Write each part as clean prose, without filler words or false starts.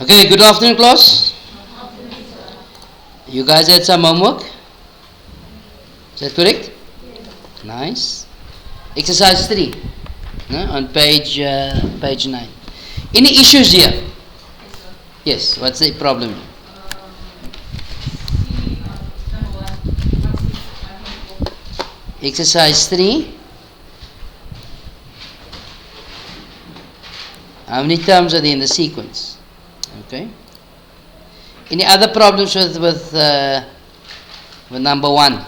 Okay, good afternoon, class. You guys had some homework? Is that correct? Nice. Exercise 3, no? On page 9. Any issues here? Yes, what's the problem? Exercise 3. How many terms are there in the sequence? Okay. Any other problems with number 1?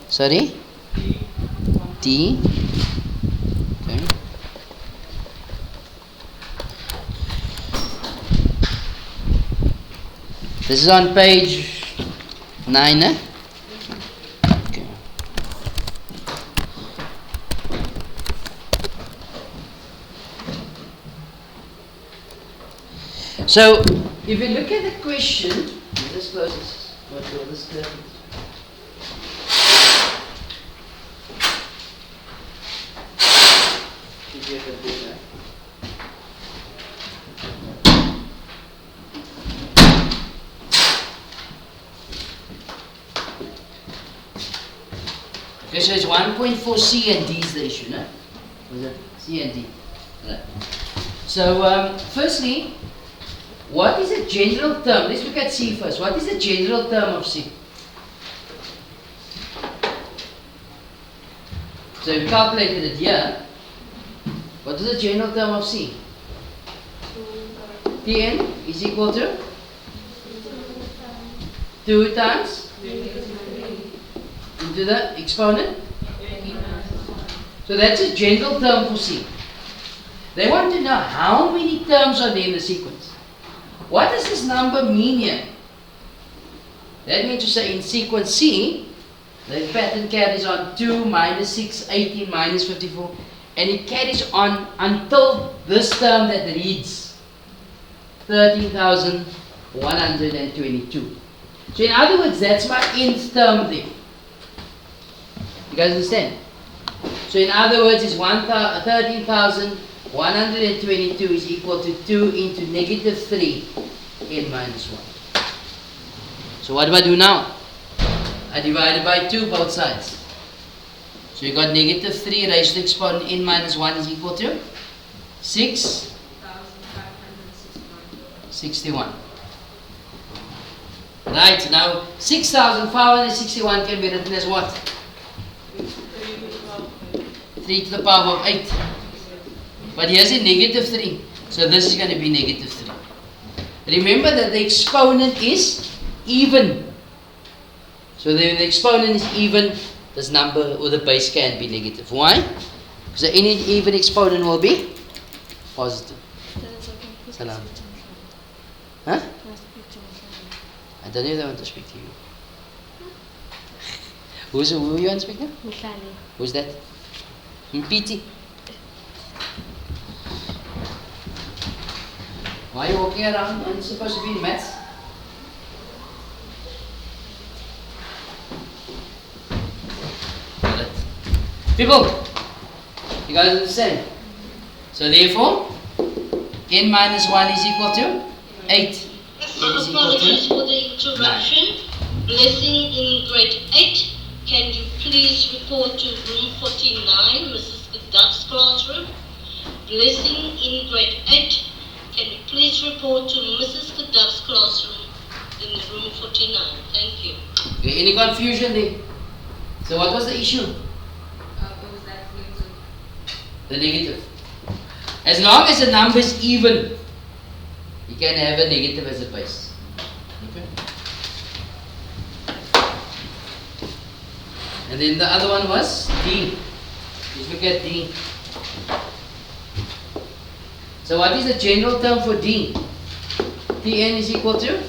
Sorry? D. Okay. This is on page 9, eh? Okay. So, if you look at the question, let's close this. This curtain. Okay, so it's 1.4 C and D is the issue, no? Was it C and D? Right. So, firstly, what is a general term? Let's look at C first. What is the general term of C? So, we calculated it here. What is the general term of C? Tn is equal to 2 times into the exponent. So that's a general term for C. They want to know how many terms are there in the sequence. What does this number mean here? That means to say in sequence C, the pattern carries on 2 minus 6, 18 minus 54, and it carries on until this term that reads 13,122. So in other words, that's my nth term there. You guys understand? So in other words, it's 13,122 is equal to 2 into negative 3 n minus 1. So what do I do now? I divide it by 2 both sides. So you got negative 3 raised to the exponent n minus 1 is equal to 661. Right, now 6,561 can be written as what? 3 to the power of 8. But here's a negative 3. So this is going to be negative 3. Remember that the exponent is even. So when the exponent is even, this number or the base can be negative. Why? Because any even exponent will be positive. Salam. Huh? I don't know if I want to speak to you. Who you want to speak to? Who's that? PT. Why are you walking around? Aren't you supposed to be in maths? Got it. People, you guys understand? So therefore, n minus 1 is equal to 8. Apologies for the interruption. 9. Blessing in grade 8. Can you please report to room 49, Mrs. Duck's classroom? Blessing in grade 8. Can you please report to Mrs. Duck's classroom in room 49? Thank you. Okay, any confusion there? So what was the issue? The negative. As long as the number is even, you can have a negative as a base. Okay. And then the other one was D. Let's look at D. So what is the general term for D? Tn is equal to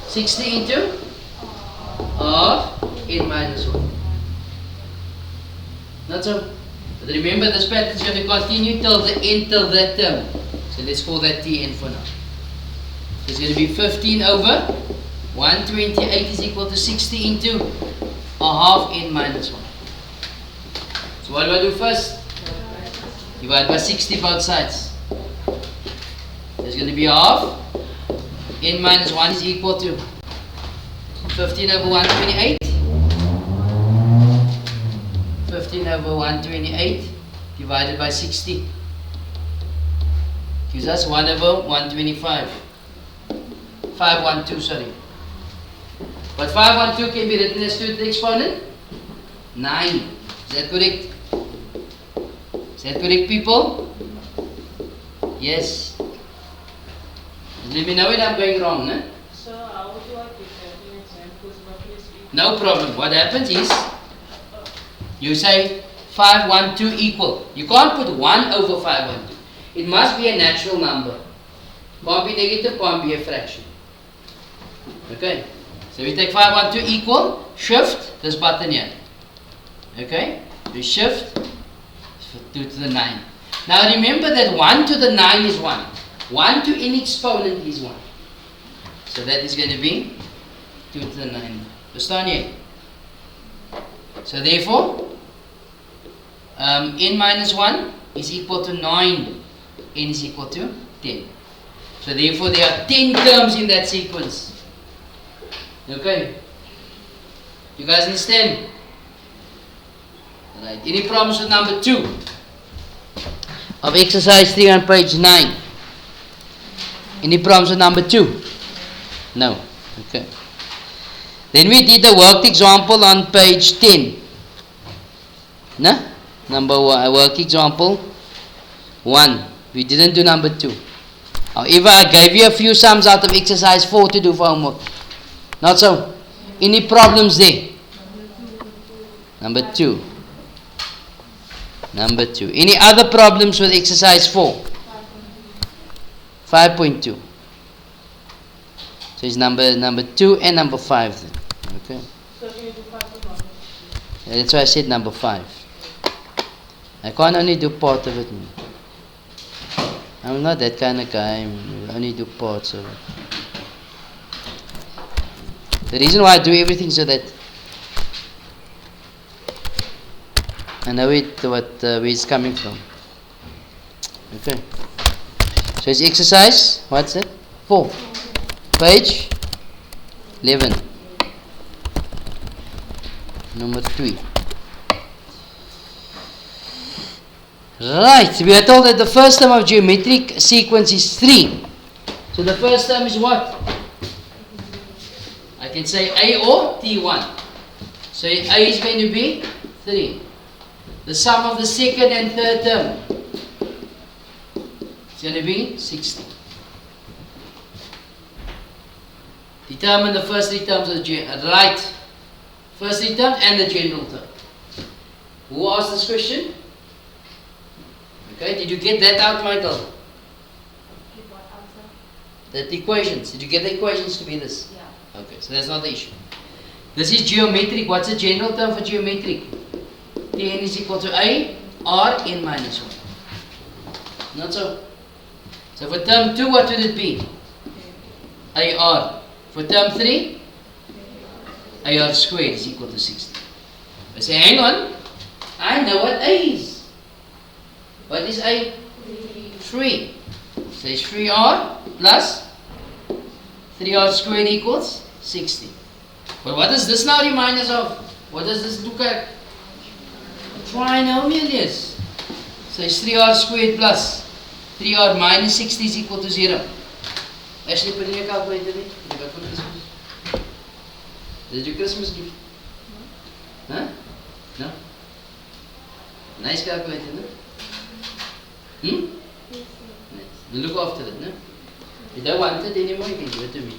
60 into of n minus 1. Not so. But remember, this pattern is going to continue till the end till that term. So let's call that Tn for now. So it's going to be 15 over 128 is equal to 60 into a half n minus 1. So what do I do first? Divide by 60 both sides. There's going to be half. N minus 1 is equal to 15 over 128. 15 over 128 divided by 60 gives us 1 over 125. 512, sorry. But 512 can be written as 2 to the exponent 9. Is that correct? Is that correct, people? Yes. Let me know when I'm going wrong, no? So how do I get that in exam? Because roughly speaking. No problem. What happens is, you say 512 equal. You can't put 1 over 512. It must be a natural number. Can't be negative, can't be a fraction. Okay? So we take 512 equal, shift this button here. Okay? We shift 2 to the 9. Now remember that 1 to the 9 is 1. 1 to any exponent is 1. So that is going to be 2 to the 9. Understand here? So therefore, n minus 1 is equal to 9. N is equal to 10. So therefore there are 10 terms in that sequence. Okay? You guys understand? Alright. Any problems with number 2 of exercise 3 on page 9? Any problems with number 2? No. Okay. Then we did the worked example on page 10. No? Number 1, work example 1. We didn't do number 2. However, I gave you a few sums out of exercise 4 to do for homework. Not so? Any problems there? Number 2. Number 2. Any other problems with exercise 4? 5.2. So it's number 2 and number 5 then. Okay. So can you do 5 Yeah, that's why I said number 5. I can't only do part of it. I'm not that kind of guy. I only do parts of it. The reason why I do everything so that I know where it's coming from. Okay. So it's exercise, what's it? 4. Page 11. Number 3. Right, we are told that the first term of geometric sequence is 3. So the first term is what? I can say A or T1. So A is going to be 3. The sum of the second and third term is going to be 60. Determine the first 3 terms of the right. First 3 terms and the general term. Who asked this question? Okay, did you get that out, Michael? That equations. Did you get the equations to be this? Yeah. Okay, so that's not the issue. This is geometric. What's the general term for geometric? Tn is equal to A or n minus 1. Not so. So for term 2, what would it be? AR. For term 3, AR squared is equal to 60. I say, hang on. I know what A is. What is A? 3. So it's 3R plus 3R squared equals 60. But what does this now remind us of? What does this look at? Trinomial, yes. So it's 3R squared plus 3R minus 60 is equal to 0. Actually, put in your calculator. Is it your Christmas gift? Huh? No? Nice calculator, no? Hmm? Nice. You look after it, no? You don't want it anymore, you can give it to me.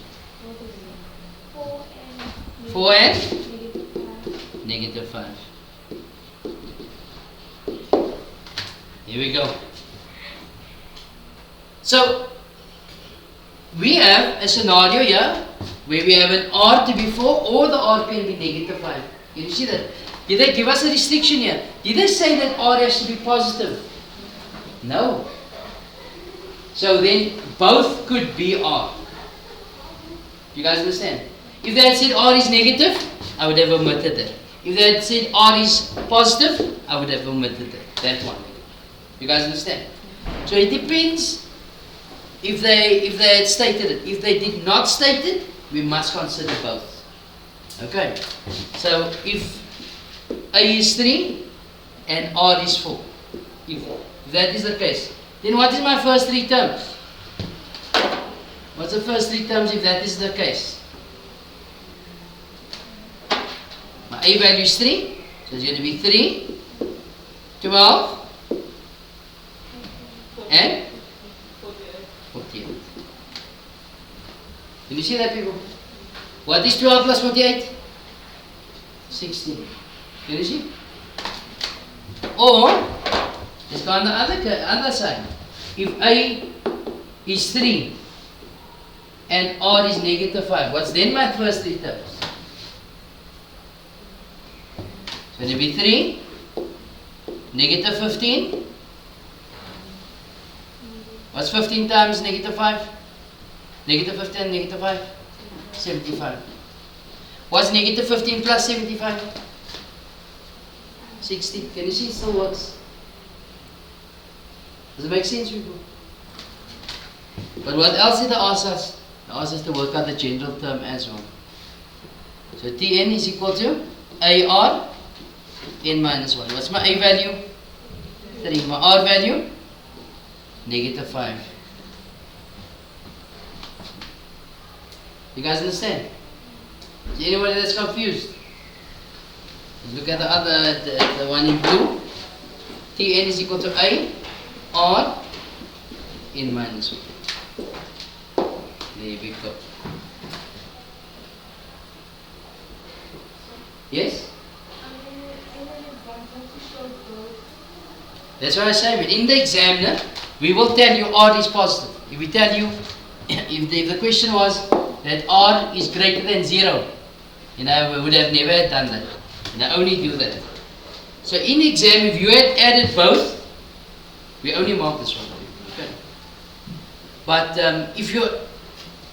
4 and? Negative 5. Here we go. So, we have a scenario here where we have an R to be 4 or the R can be negative 5. You see that? Did they give us a restriction here? Did they say that R has to be positive? No. So then both could be R. You guys understand? If they had said R is negative, I would have omitted that. If they had said R is positive, I would have omitted that one. You guys understand? So it depends if they had stated it. If they did not state it, we must consider both. Okay. So if A is 3 and R is 4, if that is the case, then what is my first three terms? What's the first three terms if that is the case? My A value is 3, so it's going to be 3, 12, and 48. Can you see that, people? What is 12 plus 48? 16. Can you see? Or, let's go on the other side. If A is 3 and R is negative 5, what's then my first three terms? So it will be 3, negative 15. What's 15 times negative 5? Negative 15, negative 5? 75. What's negative 15 plus 75? 60. Can you see it still works? Does it make sense, people? But what else did they ask us? They asked us to work out the general term as well. So Tn is equal to AR n minus 1. What's my A value? 3. My R value? Negative 5. You guys understand? Is anybody that's confused? Look at the other, the one in blue. Tn is equal to A R n minus 1. There we go. Yes? That's what I say. But in the examiner, we will tell you R is positive. If we tell you, if the question was that R is greater than 0, we would have never done that. I only do that. So in exam, if you had added both, we only mark this one. Okay. But if you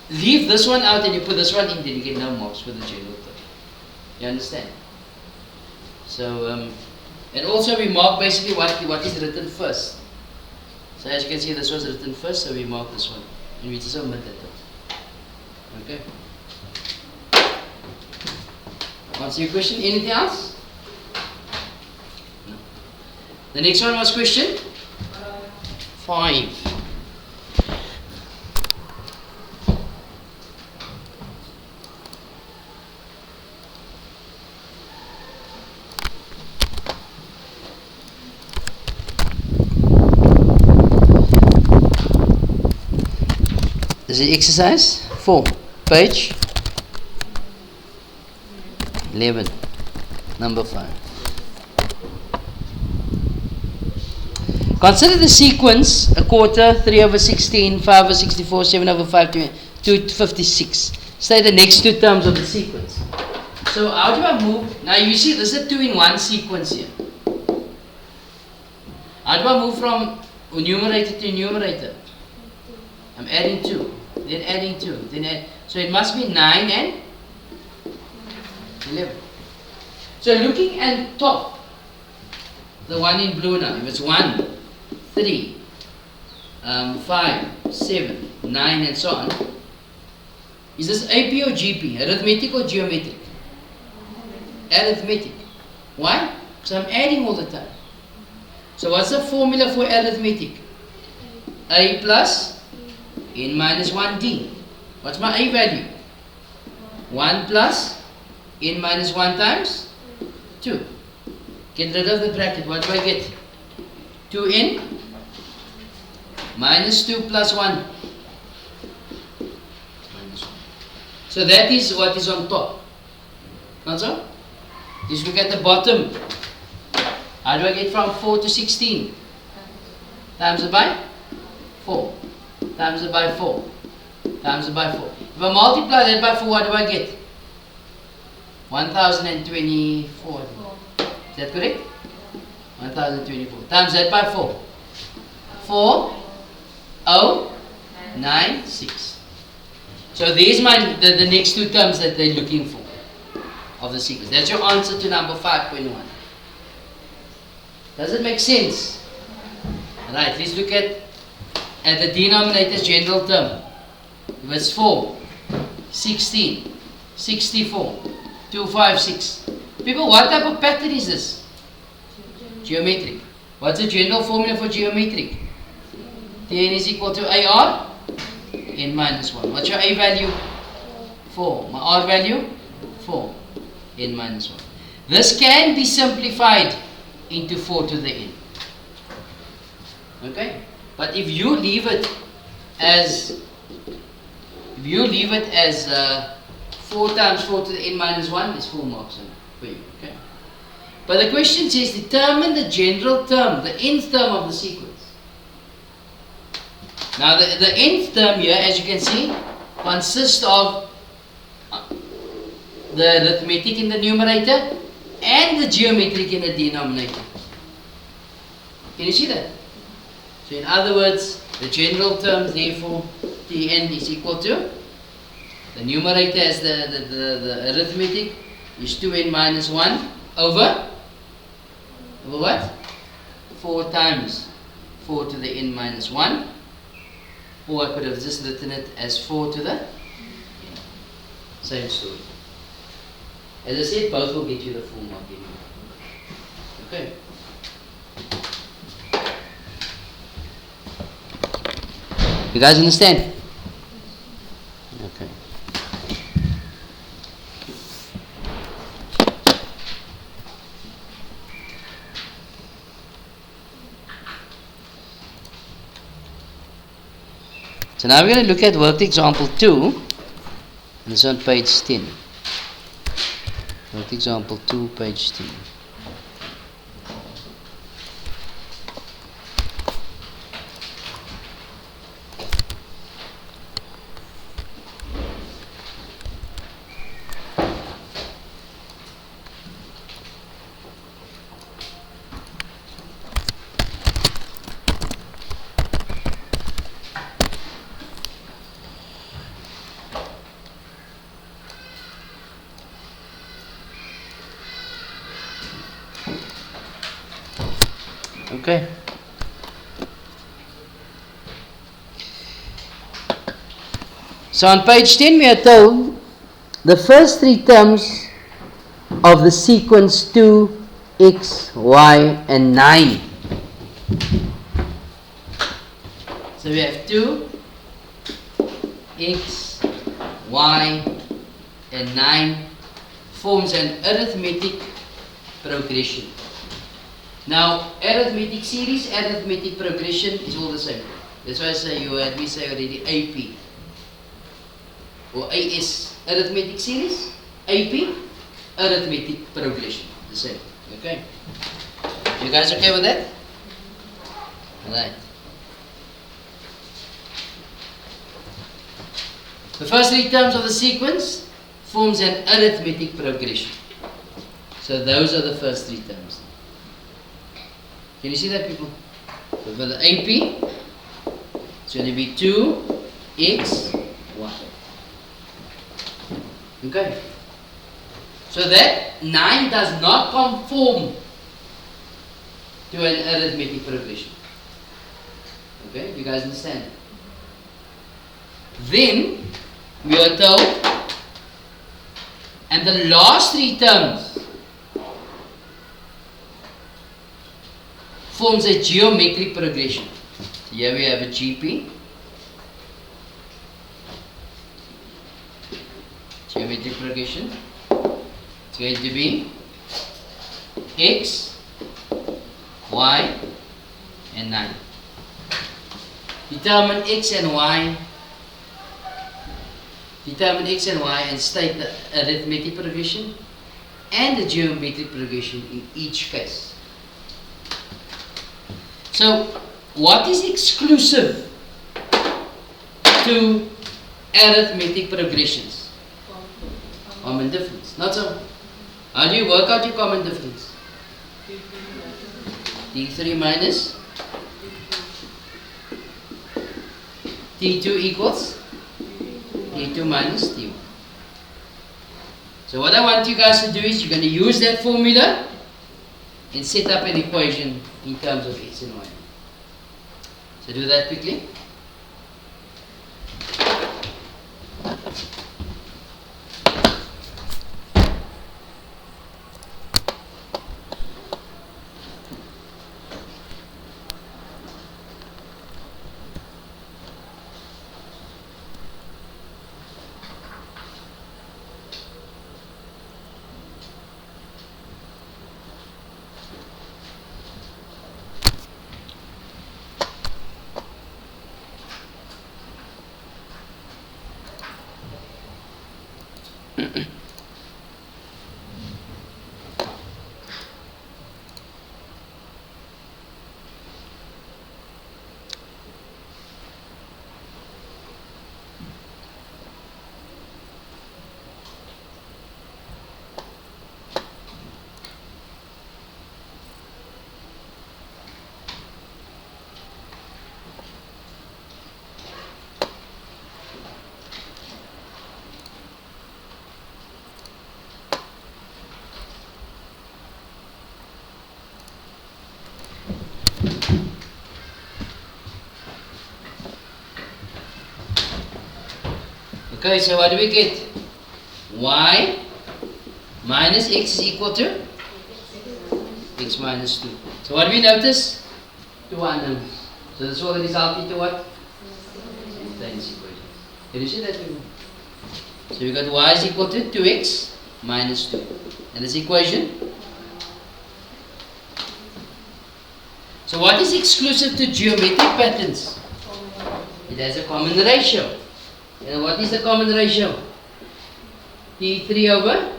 leave this one out and you put this one in, then you get no marks for the general term. You understand? So, and also we mark basically what is written first. So as you can see, this was written first, so we mark this one. And we just omit that. Okay? Answer your question. Anything else? No. The next one was question 5. This is exercise 4, page 11, number 5. Consider the sequence: a quarter, 3 over 16, 5 over 64, 7 over 5, 2 56. Say the next two terms of the sequence. So how do I move? Now you see this is a 2-in-1 sequence here. How do I move from numerator to numerator? I'm adding 2, then adding 2, then add. So it must be 9 and 11. So looking at top, the one in blue now, if it's 1, 3, 5, 7, 9 and so on, is this AP or GP? Arithmetic or geometric? Arithmetic. Why? Because I'm adding all the time. So what's the formula for arithmetic? A plus n minus 1d. What's my A value? 1 plus n minus 1 times 2. Get rid of the bracket. What do I get? 2n minus 2 plus 1. So that is what is on top. Not so? Just look at the bottom. How do I get from 4 to 16? Times it by 4. Times it by 4. Times it by 4. If I multiply that by 4, what do I get? 1024. Is that correct? 1024. Times that by 4. 4096. So there's the next two terms that they're looking for of the sequence. That's your answer to number 5.1. Does it make sense? Right, let's look at the denominator's general term. Verse 4, 16, 64, 256. People, what type of pattern is this? Geometric. What's the general formula for geometric? Tn is equal to AR, n minus 1. What's your A value? 4. My R value? 4. N minus 1. This can be simplified into 4 to the n. Okay? But if you leave it as 4 times 4 to the n minus 1, is full marks for you. Okay? But the question says determine the general term, the nth term of the sequence. Now the nth term here, as you can see, consists of the arithmetic in the numerator and the geometric in the denominator. Can you see that? So in other words, the general term, therefore, Tn is equal to the numerator as the arithmetic is 2n minus 1 over what? 4 times 4 to the n minus 1. Or I could have just written it as 4 to the n. Same story. As I said, both will get you the full mark anyway. Okay. You guys understand? Okay. So now we're going to look at worked example 2, and it's on page 10. Worked example 2, page 10. Okay. So on page 10 we are told the first 3 terms of the sequence 2, x, y and 9. So we have 2, x, y and 9 forms an arithmetic progression. Now, arithmetic series, arithmetic progression is all the same. That's why I say you heard me say already AP or AS, arithmetic series, AP, arithmetic progression, the same. Okay? You guys okay with that? Alright. The first 3 terms of the sequence forms an arithmetic progression. So those are the first 3 terms. Can you see that, people? So for the AP, it's going to be 2x, y. Okay. So that 9 does not conform to an arithmetic progression. Okay, you guys understand? Then we are told, and the last 3 terms forms a geometric progression. So here we have a GP, geometric progression. It's going to be x, y and 9. Determine x and y. Determine x and y and state the arithmetic progression and the geometric progression in each case. So, what is exclusive to arithmetic progressions? Common difference. Not so. How do you work out your common difference? T3 minus T2 equals T2 minus T1. So what I want you guys to do is you're going to use that formula and set up an equation in terms of x and y. So do that quickly. Okay, so what do we get? Y minus x is equal to x minus 2. So what do we notice? 2 unknowns. So this will result into what? Simultaneous equation. Can you see that? So we got y is equal to 2x minus 2. And this equation? So what is exclusive to geometric patterns? It has a common ratio. And what is the common ratio? T3 over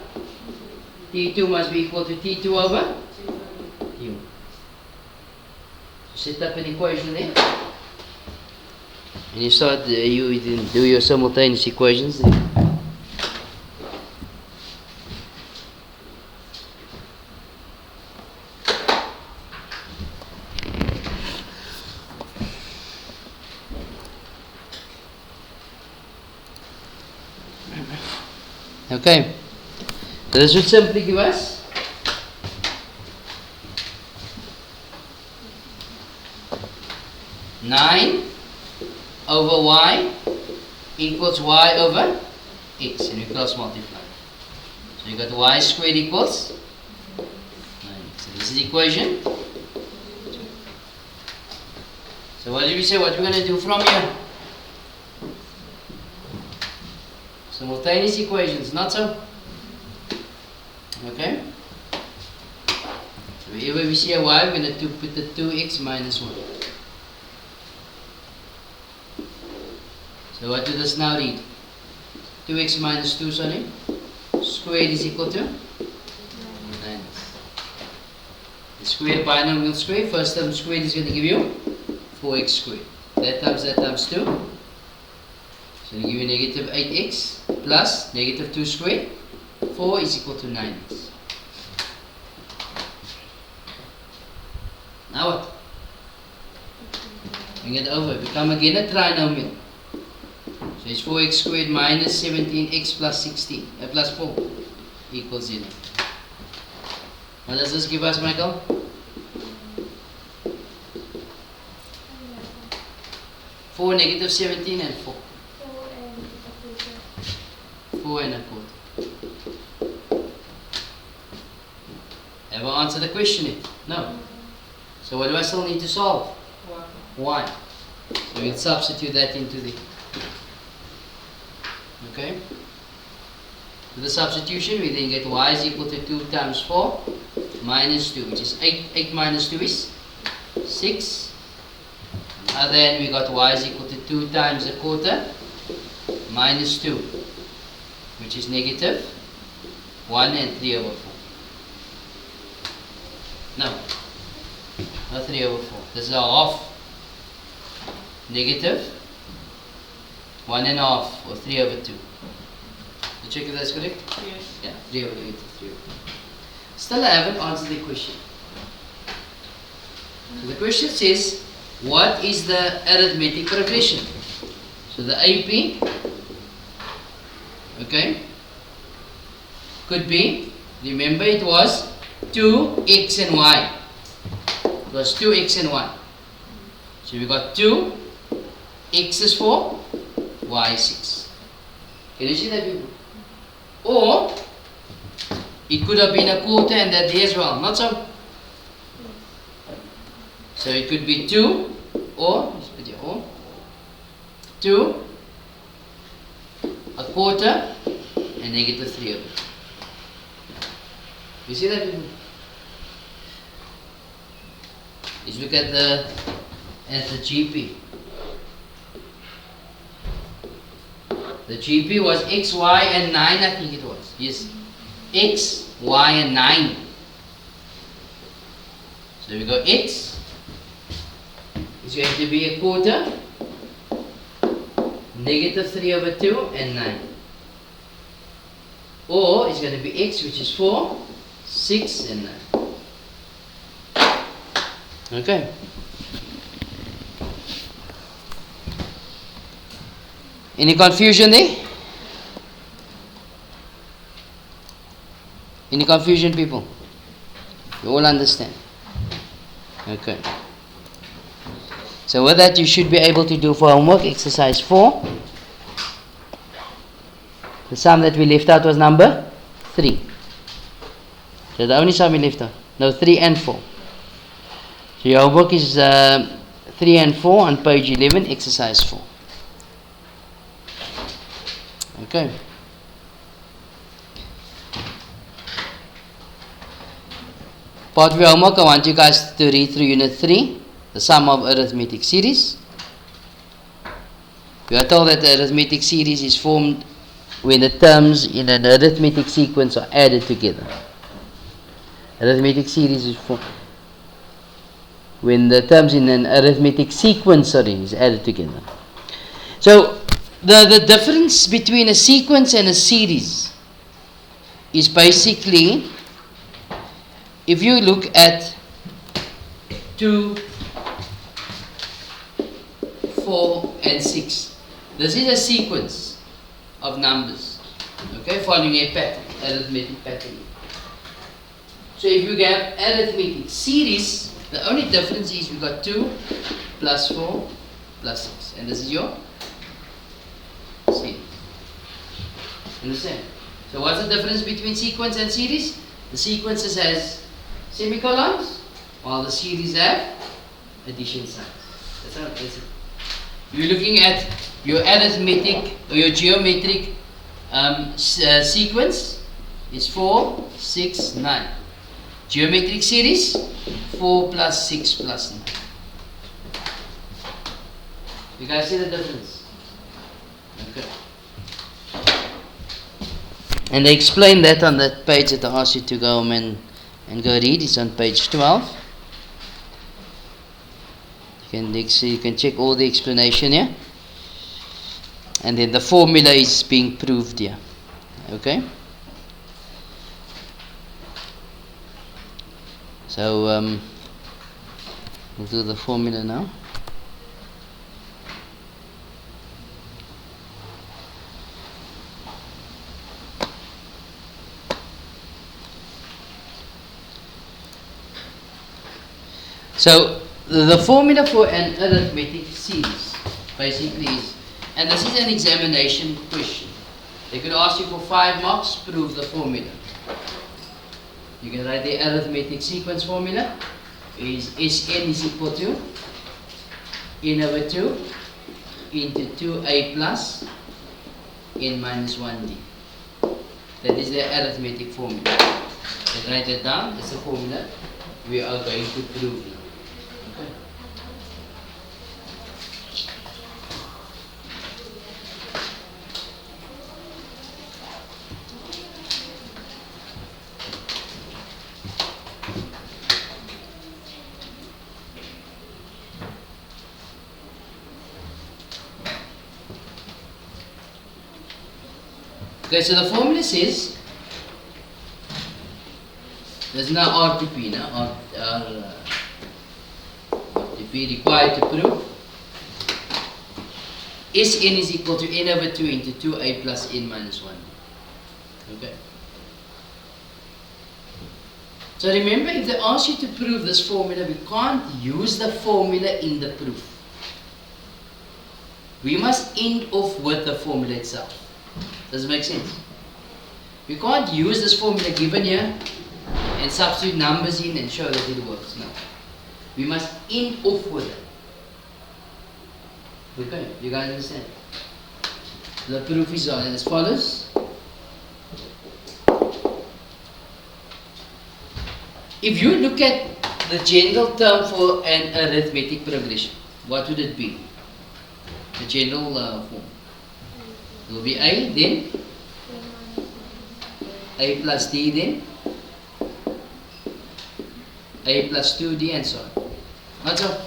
T2 must be equal to T2 over T1. So set up an equation there. And you start, you do your simultaneous equations there. Okay, so this would simply give us nine over y equals y over x, and we cross multiply. So you got y squared equals 9x. So this is equation 2. So what did we say? What we're going to do from here? Simultaneous equations, not so? Okay? So wherever we see a y, we're going to put the 2x minus 1. So what does this now read? 2x minus 2, sorry. Squared is equal to 9x. The square binomial square, first term squared is going to give you 4x squared. That times 2. So we give you negative 8x plus negative 2 squared. 4 is equal to 9x. Now what? Bring it over. Become again a trinomial. So it's 4x squared minus 17x plus 16 plus 4 equals 0. What does this give us, Michael? 4, negative 17 and 4. 4 and a quarter. Ever answer the question yet? No. So what do I still need to solve? 1. So we'll substitute that into the... Okay. To the substitution, we then get y is equal to 2 times 4 minus 2, which is 8. 8 minus 2 is 6. And then we got y is equal to 2 times a quarter minus 2, which is negative 1 and 3 over 4. No, not 3 over 4. This is a half. Negative 1 and a half, or 3 over 2. You check if that's correct? Yes. Yeah, 3 over negative 3 over 2. Still I haven't answered the question. So the question says, what is the arithmetic progression? So the AP, okay, could be, remember it was 2x and y. It was 2x and y. So we got 2, x is 4, y is 6. Can you see that, people? Or it could have been a quarter and that there as well, not so? So it could be 2 or, let's put it or, 2, a quarter and negative 3 over. You see that, people? Let's look at the GP. The GP was x, y and 9, I think it was. Yes. X, y and 9. So we go x is going to be a quarter, negative 3 over 2 and 9. Or it's going to be x, which is 4, 6 and 9. Okay. Any confusion there? Any confusion, people? You all understand? Okay. So with that, you should be able to do for homework exercise 4. The sum that we left out was number 3. So the only sum we left out. No, 3 and 4. So your homework is 3 and 4 on page 11, exercise 4. Okay. Part of your homework, I want you guys to read through Unit 3, the sum of arithmetic series. We are told that the arithmetic series is formed when the terms in an arithmetic sequence are added together. Arithmetic series is formed when the terms in an arithmetic sequence is added together. So the difference between a sequence and a series is basically, if you look at 2, 4 and 6, this is a sequence of numbers, okay, following a pattern, arithmetic pattern. So if you have arithmetic series, the only difference is we got 2 plus 4 plus 6, and this is your series. Understand? So what's the difference between sequence and series? The sequences has semicolons, while the series have addition signs. That's how it is. You're looking at your arithmetic or your geometric sequence is 4, 6, 9. Geometric series 4 plus 6 plus 9. You guys see the difference? Okay. And they explain that on that page that I asked you to go home and go read. It's on page 12. You can check all the explanation here. And then the formula is being proved here. Okay? So, we'll do the formula now. So the formula for an arithmetic series basically is, and this is an examination question. They could ask you for 5 marks, prove the formula. You can write the arithmetic sequence formula is Sn is equal to n over 2 into 2a plus n minus 1d. That is the arithmetic formula. Let's write it down. That's the formula we are going to prove now. Okay. Okay, so the formula says, there's now RTP, now RTP required to prove Sn is equal to n over 2 into 2a plus n minus 1. Okay. So remember, if they ask you to prove this formula, we can't use the formula in the proof. we must end off with the formula itself. Does it make sense? We can't use this formula given here and substitute numbers in and show that it works. No. We must end off with it. Okay, you guys understand? The proof is on as follows. If you look at the general term for an arithmetic progression, what would it be? The general form. It will be A, then A plus D, then A plus 2D, and so on. That's all.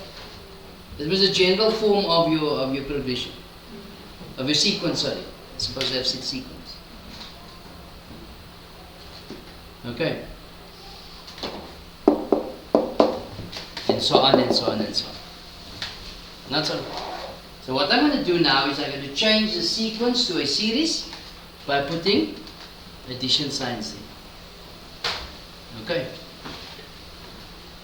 This was the general form of your progression. Of your sequence, sorry. It's supposed to have 6 sequence. Okay. And so on and so on and so on. That's all. So what I'm going to do now is I'm going to change the sequence to a series by putting addition signs in. Okay.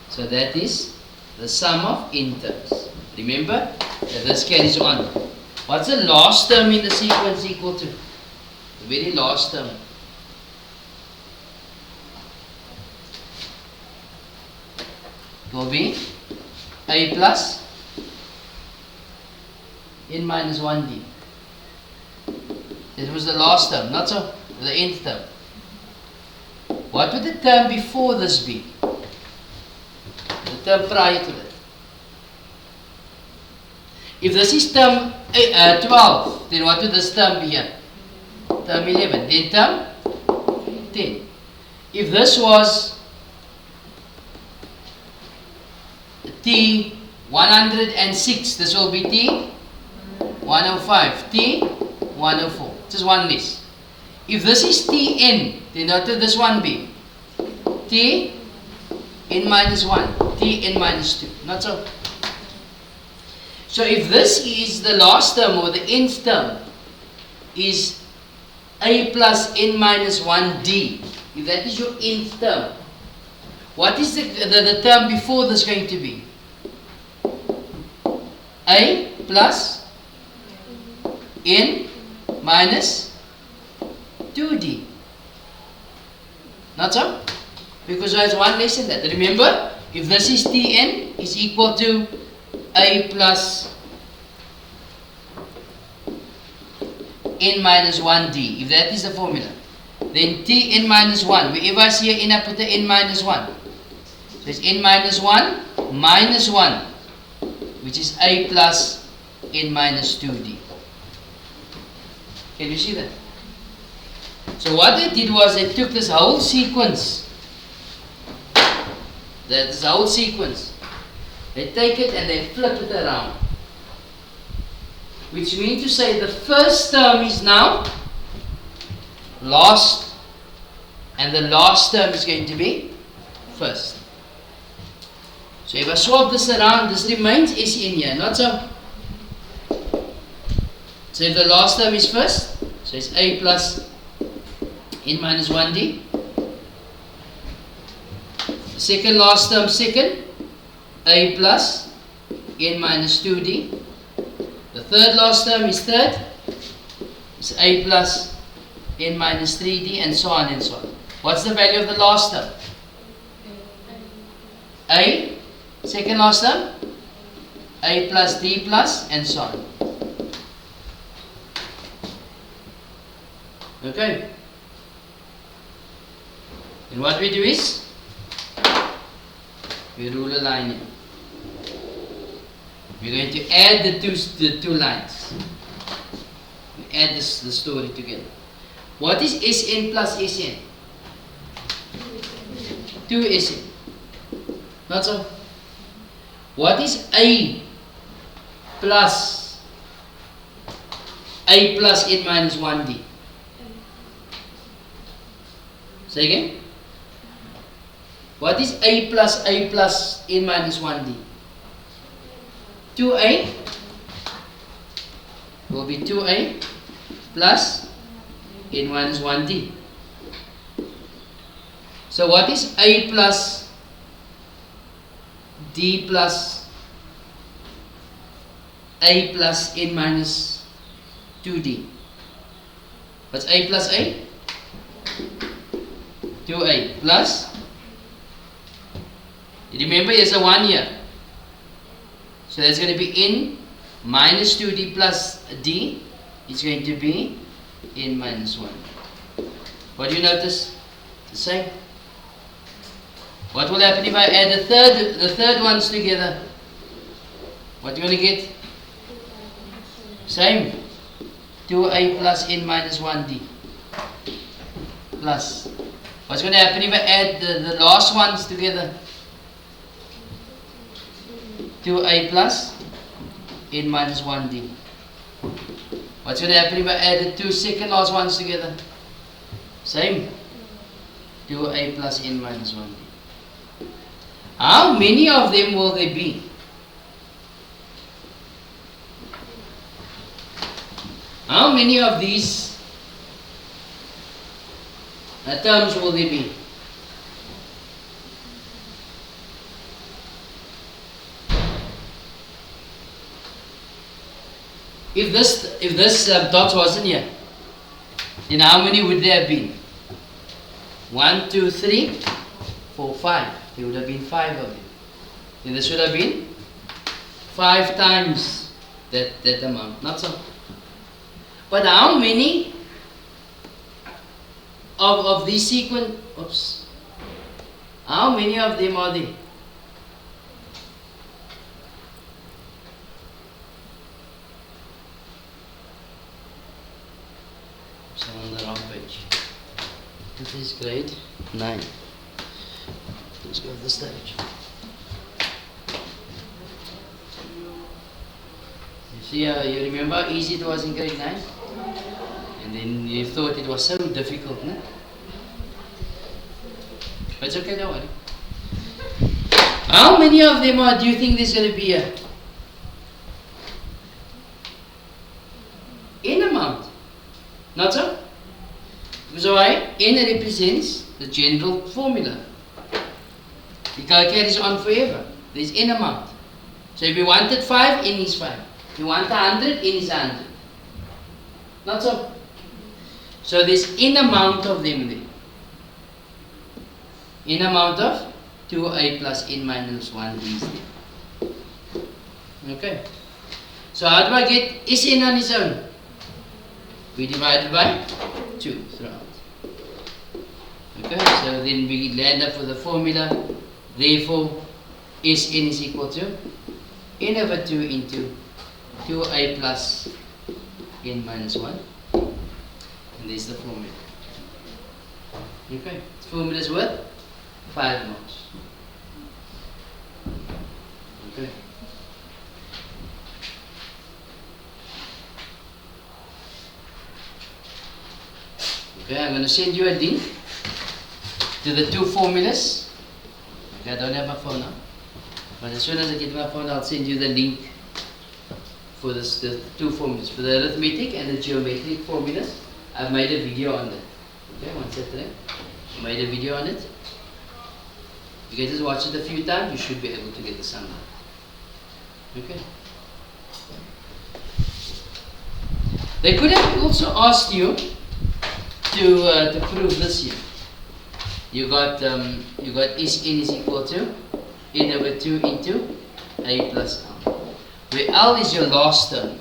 So that is the sum of n terms. Remember that this carries on. What's the last term in the sequence equal to? The very last term. It will be A plus n minus 1d. This was the last term, not so the nth term. What would the term before this be? The term prior to that. If this is term 12, then what would this term be here? Term 11. Then term 10. If this was T 106, this will be T 105, T 104. Just one less. If this is Tn, then what would this one be? T n minus 1, T n minus 2. Not so. So if this is the last term or the nth term is A plus n minus 1d, if that is your nth term, what is the term before this going to be? A plus n minus 2d. Not so? Because there's one less than that. Remember, if this is Tn is equal to A plus n minus 1d, if that is the formula, then Tn minus 1, wherever I see n, I put the n minus 1. So it's n minus 1 minus 1, which is A plus n minus 2d. Can you see that? So what they did was they took this whole sequence, they take it and they flip it around. Which means to say the first term is now last, and the last term is going to be first. So if I swap this around, this remains Sn here, not so. So if the last term is first, so it's A plus n minus 1d. The second last term second, A plus n minus 2d. The third last term is third, it's A plus n minus 3d, and so on and so on. What's the value of the last term? A, second last term, A plus d plus, and so on. Okay. And what we do is, we rule a line here. We're going to add the two lines. We add the story together. What is Sn plus Sn? 2Sn. Not so. What is A plus n minus 1d? Say again. What is A plus n minus 1d? 2A will be 2A plus n minus 1d. So what is A plus d plus a plus n minus 2d. What's a plus a? 2a plus, you remember there's a 1 here, so that's going to be n minus 2d plus d is going to be n minus 1. What do you notice? The same. What will happen if I add the third ones together? What do you want to get? Same. 2a plus n minus 1d plus. What's going to happen if I add the last ones together? 2a plus n minus 1d. What's going to happen if I add the two second last ones together? Same. 2a plus n minus 1d. How many of them will there be? How many of these terms will there be? If this dot wasn't here, then how many would there have been? 1, 2, 3, 4, 5. There would have been 5 of them. Then this would have been 5 times that amount. Not so. But how many of these sequence? Oops. How many of them are there? So on the wrong page. This is grade 9. Let's go to the stage. You see, you remember how easy it was in grade 9? And then you thought it was so difficult, no? But it's okay, don't worry. How many of them do you think there's going to be here? N amount. Not so? Because why? N represents the general formula. It carries on forever. There's n amount. So if you wanted 5, n is 5. If you want 100, n is 100. Not so? So there's n amount of them there. N amount of 2a plus n minus 1 is there. Okay. So how do I get Sn on its own? We divide it by 2 throughout. Okay, so then we land up with the formula. Therefore, Sn is equal to n over 2 into 2a plus n minus 1. And there's the formula. Okay, the formula is worth 5 marks. Okay. Okay, I'm going to send you a link to the two formulas. Okay, I don't have my phone now. But as soon as I get my phone, I'll send you the link for the two formulas. For the arithmetic and the geometric formulas, I've made a video on that. Okay, one second. I made a video on it. You guys just watch it a few times, you should be able to get the sum out. Okay. They could have also asked you to prove this here. You got Sn is equal to n over 2 into a plus l, where l is your last term.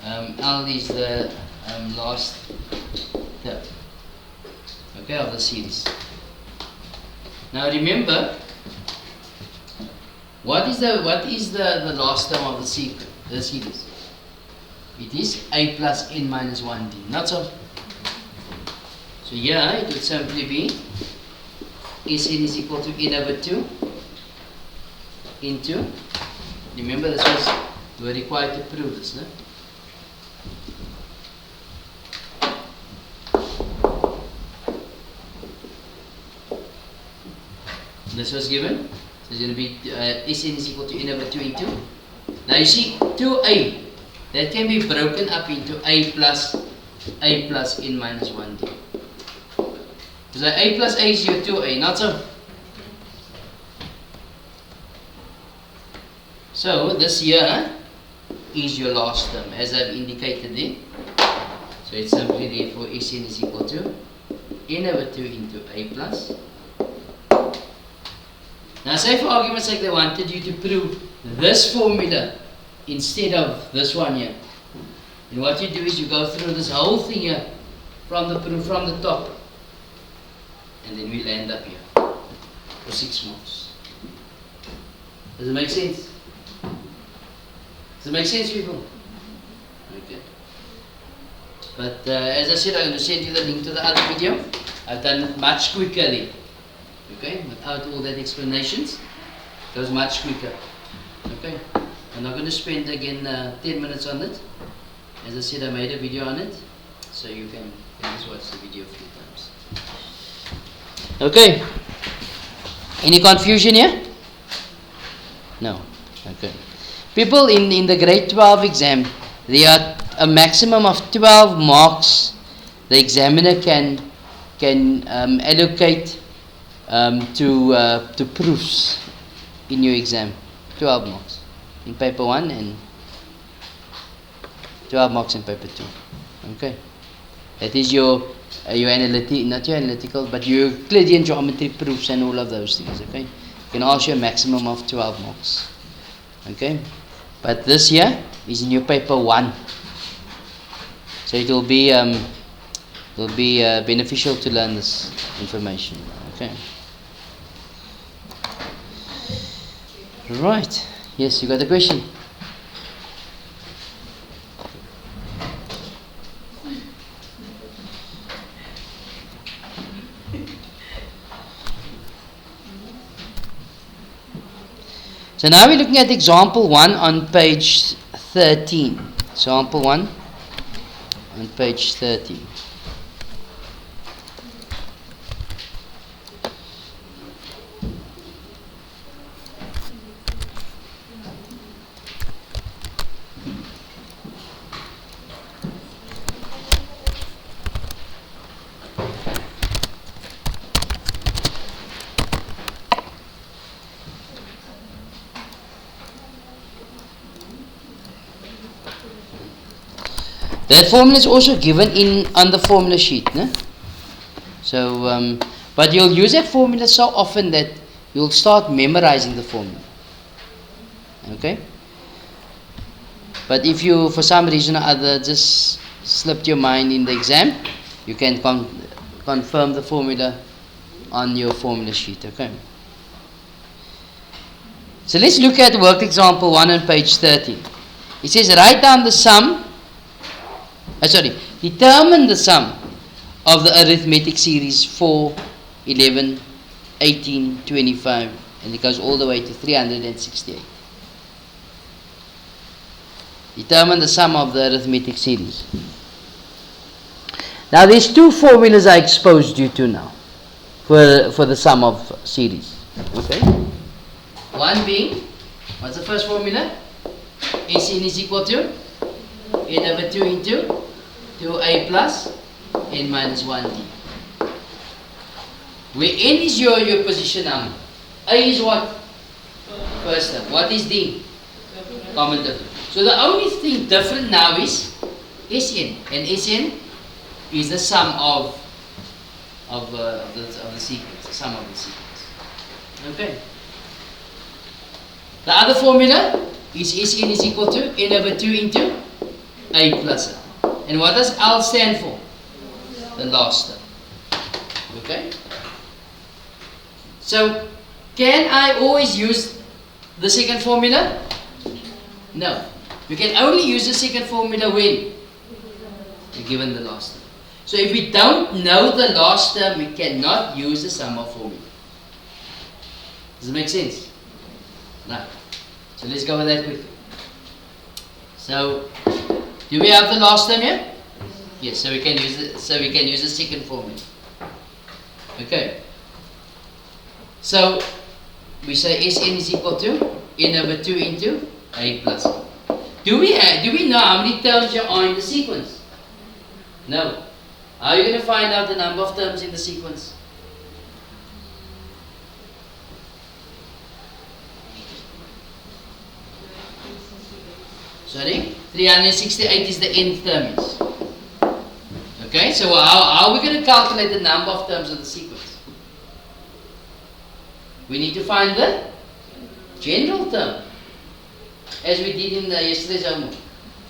L is the last term, okay, of the series. Now remember, what is the last term of the series? It is a plus n minus 1d. Not so. So here it would simply be Sn is equal to n over 2 into, remember this was, we were required to prove this, no? This was given, so it's going to be Sn is equal to n over 2 into, now you see 2a, that can be broken up into a plus n minus 1d. Because a plus a is your 2a, not so? So this here is your last term, as I've indicated there. So it's simply therefore Sn is equal to n over 2 into a plus. Now say for argument's sake they wanted you to prove this formula instead of this one here. And what you do is you go through this whole thing here from the proof from the top. And then we'll end up here for 6 marks. Does it make sense? Does it make sense, people? Okay. But as I said, I'm going to send you the link to the other video. I've done it much quicker there. Okay, without all that explanations, it goes much quicker. Okay, I'm not going to spend again 10 minutes on it. As I said, I made a video on it, so you can just watch the video a few times. Okay, any confusion here? No. Okay. People in the grade 12 exam, there are a maximum of 12 marks the examiner can allocate to proofs in your exam. 12 marks in paper 1 and 12 marks in paper 2. Okay, that is your not your analytical, but your Euclidean geometry proofs and all of those things. Okay, you can ask you a maximum of 12 marks. Okay, but this here is in your paper 1, so it will be beneficial to learn this information. Okay. Right. Yes, you got a question? So now we're looking at example 1 on page 13. Example 1 on page 13. That formula is also given on the formula sheet. No? So, but you'll use that formula so often that you'll start memorizing the formula. Okay? But if you, for some reason or other, just slipped your mind in the exam, you can confirm the formula on your formula sheet. Okay? So let's look at work example 1 on page 13. It says, write down the sum. Determine the sum of the arithmetic series 4, 11, 18, 25, and it goes all the way to 368. Determine the sum of the arithmetic series. Now there's 2 formulas I exposed you to now for the sum of series. Okay. One being, what's the first formula? Sn is equal to n over 2 into 2a plus n minus 1d. Where n is your position number. A is what? First term. What is d? Common difference. So the only thing different now is Sn. And Sn is the sum of the sequence. The sum of the sequence. Okay. The other formula is Sn is equal to n over 2 into a plus l. And what does L stand for? The last term. Okay? So, can I always use the second formula? No. You can only use the second formula when you're given the last term. So, if we don't know the last term, we cannot use the sum of formula. Does it make sense? No. So, let's go with that quickly. So, do we have the last term here? Yes, so we can use the second formula. Okay. So we say Sn is equal to n over 2 into a plus l. Do we know how many terms there are in the sequence? No. How are you going to find out the number of terms in the sequence? Sorry? 368 is the nth term. Is. Okay, so how are we going to calculate the number of terms of the sequence? We need to find the general term, as we did in yesterday's homework.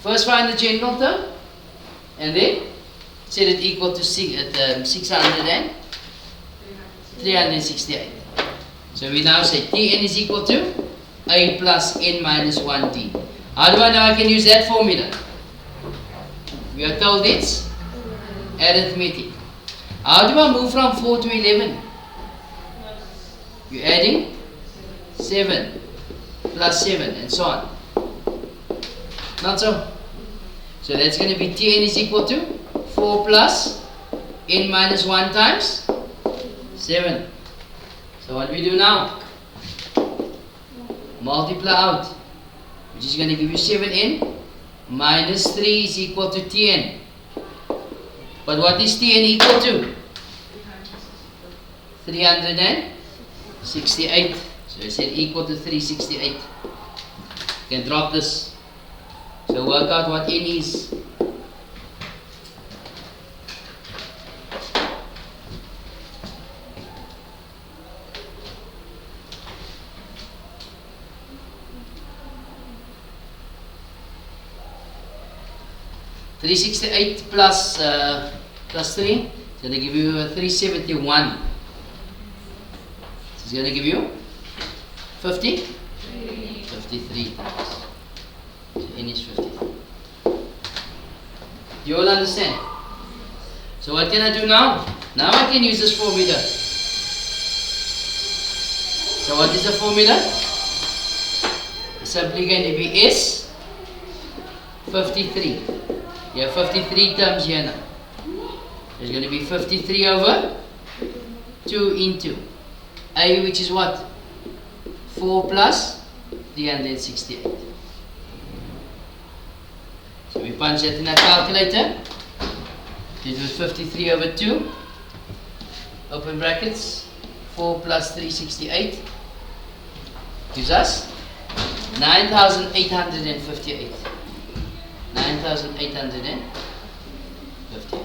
First find the general term, and then set it equal to 600 and 368. So we now say Tn is equal to A plus n minus 1D. How do I know I can use that formula? We are told it's arithmetic. How do I move from 4 to 11? You're adding 7 plus 7 and so on. Not so? So that's going to be Tn is equal to 4 plus n minus 1 times 7. So what do we do now? Multiply out, which is going to give you 7n minus 3 is equal to Tn. But what is Tn equal to? 368. So I said equal to 368. You can drop this. So work out what n is. $368 plus 3 is going to give you 371. It's going to give you 53 times. So n is 53. You all understand? So what can I do now? Now I can use this formula. So what is the formula? It's simply going to be S 53. You have 53 terms here now. There's going to be 53 over 2 into A, which is what? 4 plus 368. So we punch that in our calculator. It was 53 over 2. Open brackets. 4 plus 368 gives us 9,858. 9,850.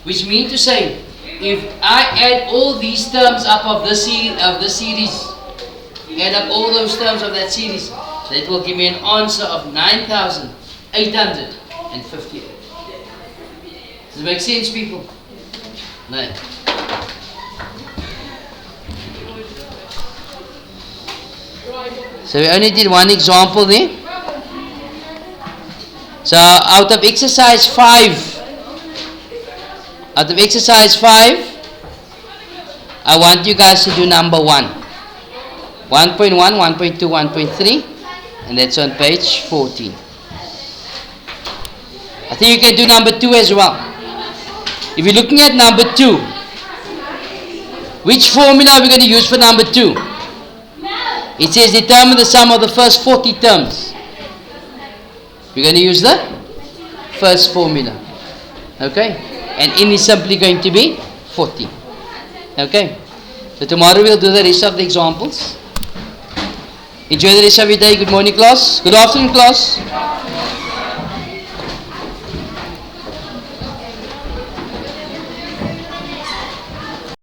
Which means to say, if I add all these terms up of the series, add up all those terms of that series, that will give me an answer of 9,858. Does it make sense, people? No. So we only did one example there. So out of exercise 5, I want you guys to do number 1. 1.1, 1.2, 1.3, and that's on page 14. I think you can do number 2 as well. If you're looking at number 2, which formula are we going to use for number 2? It says determine the sum of the first 40 terms. We're going to use the first formula. Okay? And n is simply going to be 40. Okay? So tomorrow we'll do the rest of the examples. Enjoy the rest of your day. Good morning, class. Good afternoon, class.